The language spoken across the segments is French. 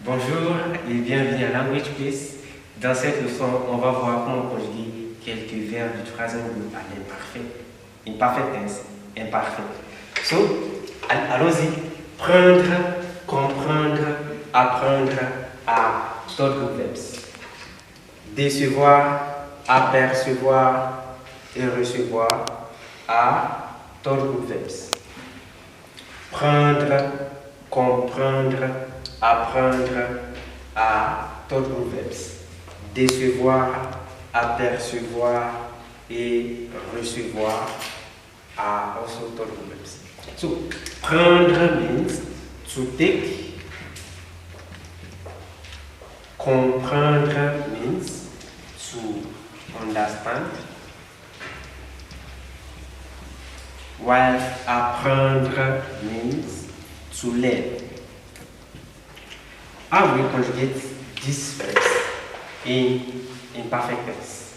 Bonjour et bienvenue à Language Quiz. Dans cette leçon, on va voir comment conjuguer quelques verbes du troisième groupe à l'imparfait. Imperfect tense, imparfait. Allons-y. Prendre, comprendre, apprendre à third group verbs. Décevoir, apercevoir et recevoir à third group verbs. Prendre, comprendre, apprendre à third group verbs. Décevoir, apercevoir et recevoir à also third group verbs. So, prendre means to take. Comprendre means to understand. While apprendre means to learn. How we conjugate these verbs in imperfect tense?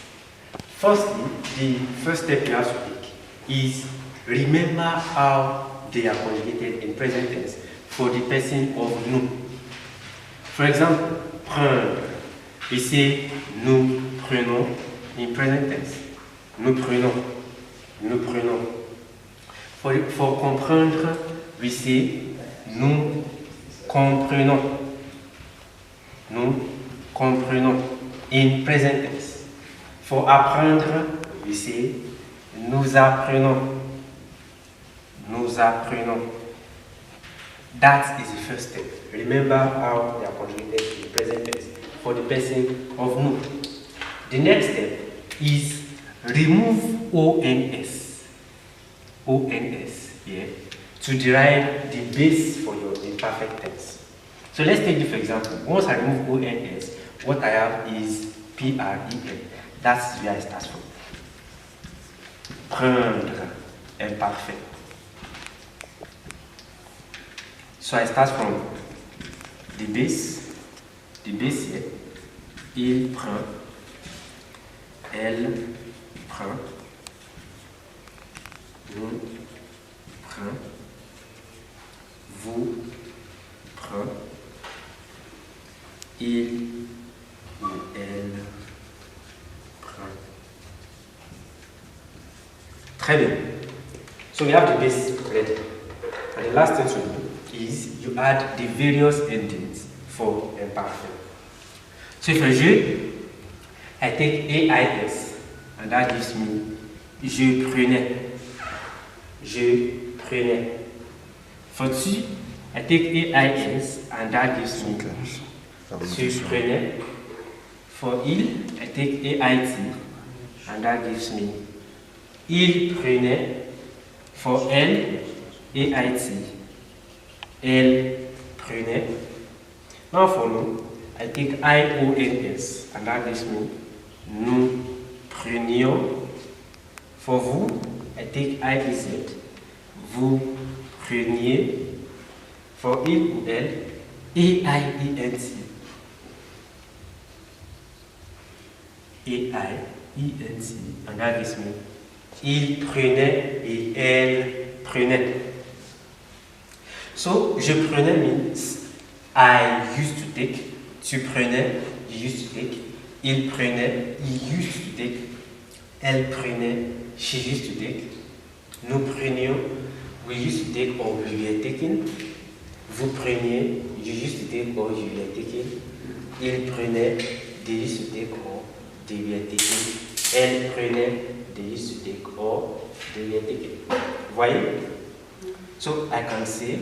Firstly, the first step you have to take is remember how they are conjugated in present tense for the person of nous. For example, prendre. We say nous prenons in present tense. Nous prenons. Nous prenons. For comprendre, we say nous comprenons. Nous comprenons in present tense. For apprendre, we say nous apprenons. Nous apprenons. That is the first step. Remember how they are conjugated in present tense for the person of nous. The next step is remove ONS. ONS, yeah, to derive the base for your imperfect tense. So let's take it for example. Once I remove ONS, what I have is PREN. That's where it starts from. Prendre, imparfait. So I start from the base here. Il prend, elle prend, on prend, vous prend, il ou elle prend. Très bien. So we have the base ready. And the last thing to do is you add the various endings for imperfect. So for je, I take AIS and that gives me je prenais. Je prenais. For tu, I take AIS and that gives me je prenais. For il, I take AIT and that gives me il prenait. For elle, AIT, elle prenait. Now for nous, I take IONS and that gives me nous prenions. For vous, I take IEZ, vous preniez. For il ou elle, AIENT. AIENT and that gives me il prenait et elle prenait. So, je prenais means I used to take. Tu prenais, you used to take. Il prenait, he used to take. Elle prenait, she used to take. Nous prenions, we used to take or we were taking. Vous preniez, you used to take or you were taking. Il prenait, they used to take or they were taking. Elle prenait, they used to take or they were taking. Voyez? So I can say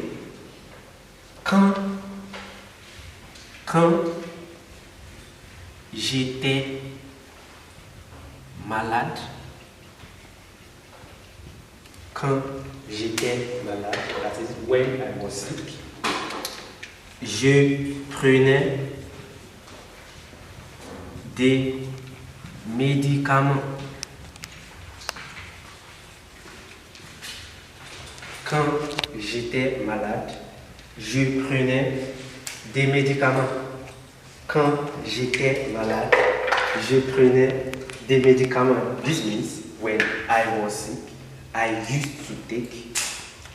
quand j'étais malade, quand j'étais malade, that is when I was sick, je prenais des médicaments. Quand j'étais malade, je prenais des médicaments. Quand j'étais malade, je prenais des médicaments. This means when I was sick, I used to take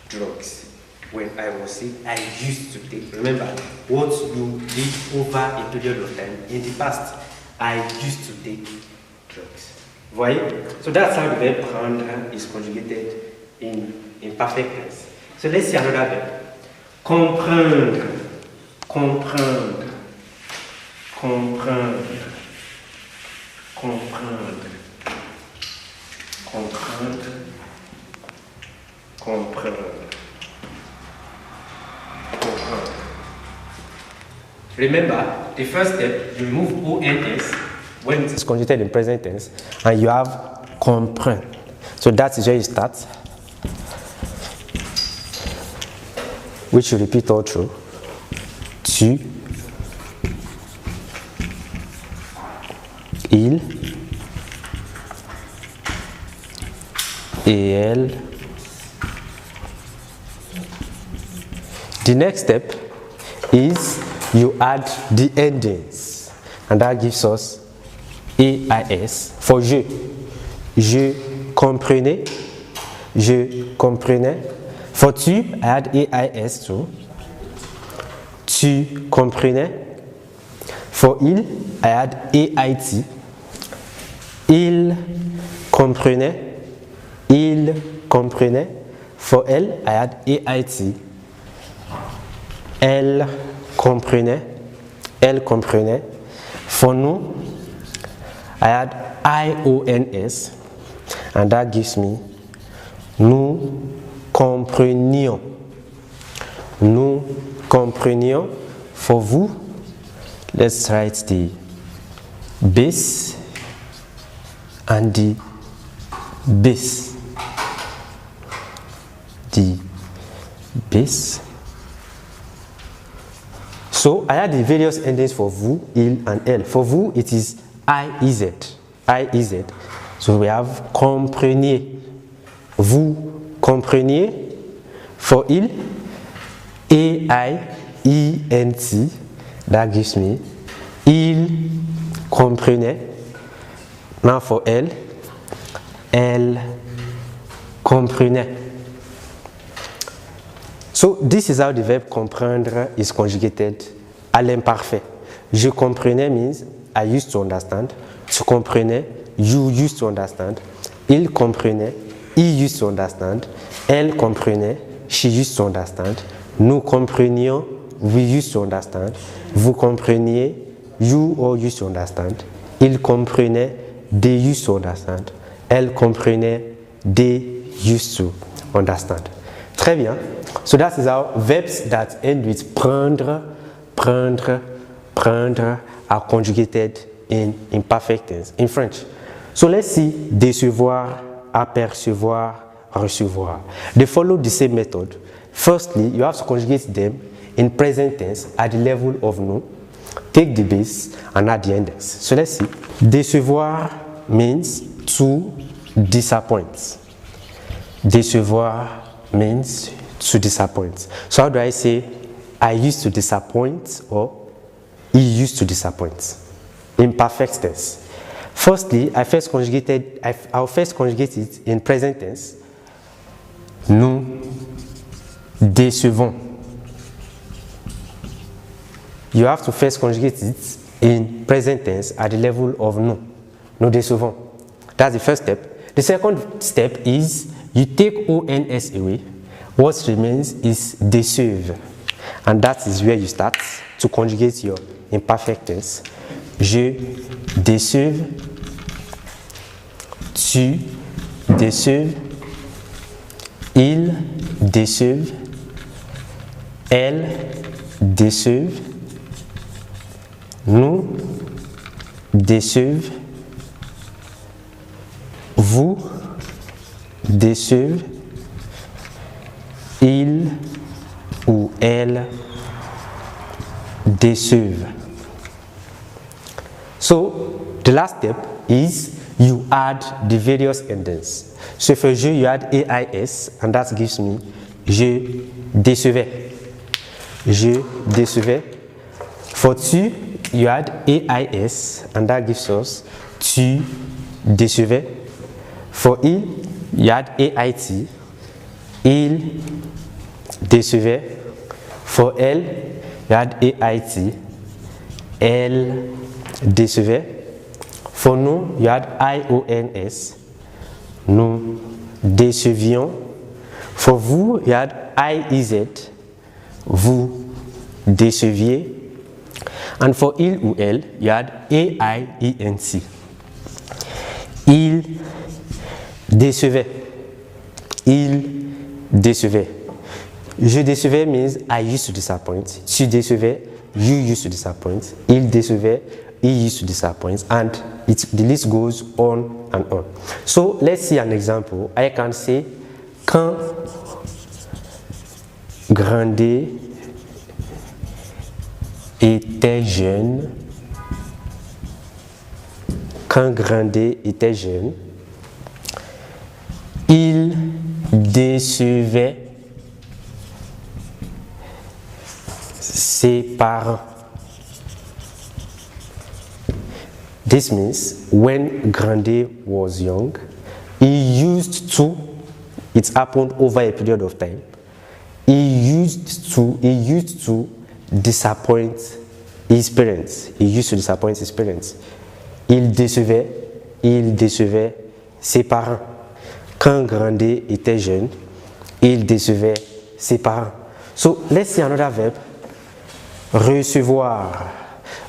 drugs. when I was sick, I used to take. Remember what you did over a period of time in the past. I used to take drugs. Voyez? So that's how the verb prendre is conjugated in imperfect tense. So let's see another verb. Comprendre. Comprendre. Comprendre. Comprendre. Comprendre. Comprendre. Comprendre. Remember, the first step, you remove ONS when it is conjugated in present tense, and you have comprendre. So that is where you start, which you repeat all through. Tu, il et elle. The next step is you add the endings, and that gives us AIS for je. Je comprenais, je comprenais. For tu, I add AIS too. Tu comprenais. For il, I add AIT. Il comprenait. Il comprenait. For elle, I add AIT. Elle comprenait. Elle comprenait. For nous, I add IONS, and that gives me nous comprenions. Nous comprenions. For vous, let's write the bis and the bis. The bis. So I add the various endings for vous, il, and elle. For vous, it is IEZ. IEZ. So we have compreniez. Vous compreniez. For il, AIENT. That gives me il comprenait. Now for elle, elle comprenait. So this is how the verb comprendre is conjugated à l'imparfait. Je comprenais means I used to understand. Tu comprenais, you used to understand. Il comprenait, he used to understand. Elle comprenait, she used to understand. Nous comprenions, we used to understand. Vous compreniez, you all used to understand. Il comprenait, they used to understand. Elle comprenait, they used to understand. Très bien. So that is how verbs that end with prendre, prendre, prendre are conjugated in imperfect tense in French. So let's see décevoir, apercevoir, recevoir. They follow the same method. Firstly, you have to conjugate them in present tense at the level of nous. Take the base and add the index. So let's see. Décevoir means to disappoint. Décevoir means to disappoint. So how do I say I used to disappoint or he used to disappoint? Imperfect tense. Firstly, I'll first conjugate it in present tense. Nous décevons. You have to first conjugate it in present tense at the level of nous. Nous décevons. That's the first step. The second step is you take ONS away. What remains is déceive. And that is where you start to conjugate your imperfect tense. Je déceive. Tu déceives. Il déceive. Elle déceive. Nous déceive. Vous déceive. Il ou elle déceive. So the last step is you add the various endings. So for je, you add AIS, and that gives me je décevais. Je décevais. For tu, you add AIS, and that gives us tu décevais. For il, you add AIT. Il décevait. For elle, you add AIT. Elle décevait. For nous, you add IONS. Nous décevions. For vous, you add IEZ. Vous déceviez. And for il ou elle, you add AIENC. Il décevait. Il décevait. Je décevais means I used to disappoint. Tu décevais, you used to disappoint. Il décevait, he used to disappoint. And the list goes on and on. So let's see an example. I can say, quand Grandet était jeune, quand Grandet était jeune, il décevait ses parents. This means when Grandet was young, he used to, it's happened over a period of time, he used to disappoint his parents. He used to disappoint his parents. Il décevait ses parents. Quand Grandet était jeune, il décevait ses parents. So let's see another verb. Recevoir.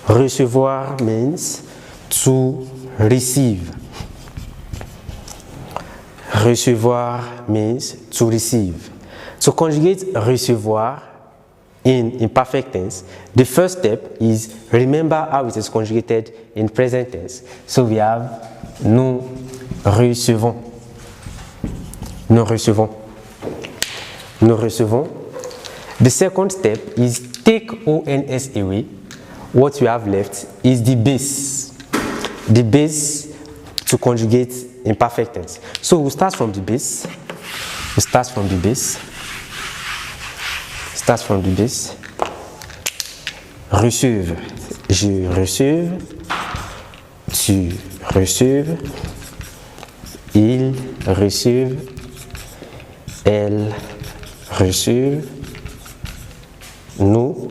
Recevoir means to receive. Recevoir means to receive. To conjugate recevoir in imperfect tense, the first step is remember how it is conjugated in present tense. So we have nous recevons. Nous recevons. Nous recevons. The second step is take ONS away. What you have left is the base. The base to conjugate imperfect tense. So we'll start from the base. Start from the base. Reçuve. Je reçuve. Tu reçuves. Il reçuve. Elle reçuve. Nous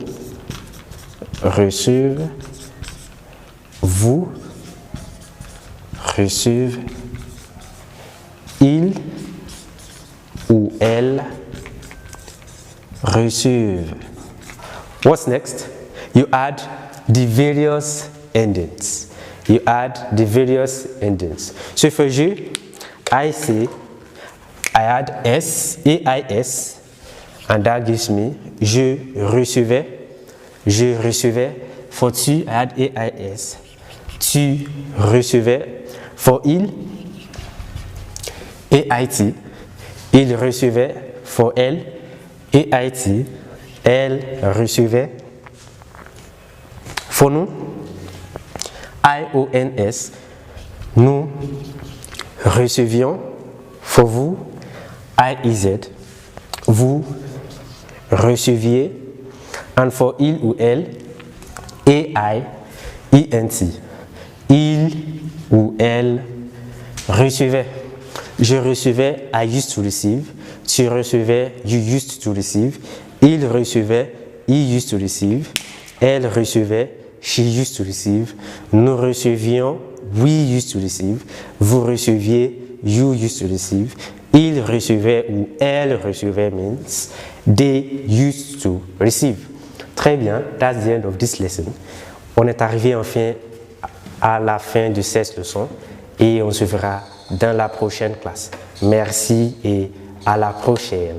reçuve. Vous reçuve. Il ou elle reçuve. What's next? You add the various endings. You add the various endings. So for you, I say, I add S, AIS, and that gives me je recevais. Je recevais. For tu, I add AIS. Tu recevais. For il, AIT. Il recevait. For elle, AIT. Elle recevait. For nous, IONS. Nous recevions. For vous, IEZ. Vous receviez. And for il ou elle, AIENT. Il ou elle recevait. Je recevais, I used to receive. Tu recevais, you used to receive. Il recevait, he used to receive. Elle recevait, she used to receive. Nous recevions, we used to receive. Vous receviez, you used to receive. Il recevait ou elle recevait means they used to receive. Très bien, that's the end of this lesson. On est arrivé enfin à la fin de cette leçon et on se verra dans la prochaine classe. Merci et à la prochaine.